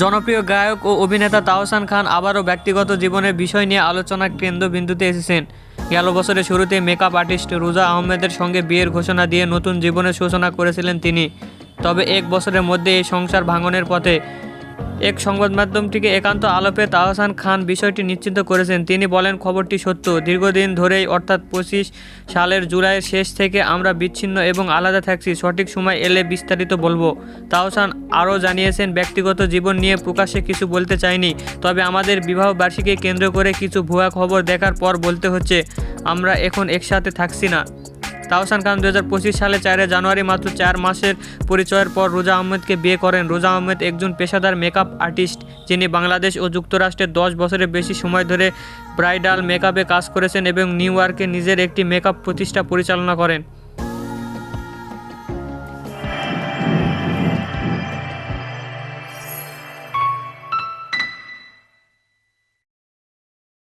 জনপ্রিয় গায়ক ও অভিনেতা তাহসান খান আবারও ব্যক্তিগত জীবনের বিষয় নিয়ে আলোচনার কেন্দ্রবিন্দুতে এসেছেন। গেল বছরের শুরুতে মেকআপ আর্টিস্ট রোজা আহমেদের সঙ্গে বিয়ের ঘোষণা দিয়ে নতুন জীবনের সূচনা করেছিলেন তিনি। তবে এক বছরের মধ্যে এই সংসার ভাঙনের পথে। এক সংবাদ মাধ্যমটিকে একান্ত আলাপে তাহসান খান বিষয়টি নিশ্চিত করেছেন। তিনি বলেন, খবরটি সত্য। দীর্ঘদিন ধরেই অর্থাৎ 25 সালের জুলাইয়ের শেষ থেকে আমরা বিচ্ছিন্ন এবং আলাদা থাকছি। সঠিক সময় এলে বিস্তারিত বলবো। তাহসান আরও জানিয়েছেন, ব্যক্তিগত জীবন নিয়ে প্রকাশ্যে কিছু বলতে চাইনি। তবে আমাদের বিবাহ বার্ষিকী কেন্দ্র করে কিছু ভুয়া খবর দেখার পর বলতে হচ্ছে আমরা এখন একসাথে থাকছি না। তাহসান খান 2025 সালে 4 জানুয়ারি মাত্র 4 মাসের পরিচয়ের পর রোজা আহমেদকে বিয়ে করেন। রোজা আহমেদ একজন পেশাদার মেকআপ আর্টিস্ট, যিনি বাংলাদেশ ও যুক্তরাষ্ট্রে 10 বছরের বেশি সময় ধরে ব্রাইডাল মেকআপে কাজ করেছেন এবং নিউ ইয়র্কে নিজের একটি মেকআপ প্রতিষ্ঠান পরিচালনা করেন।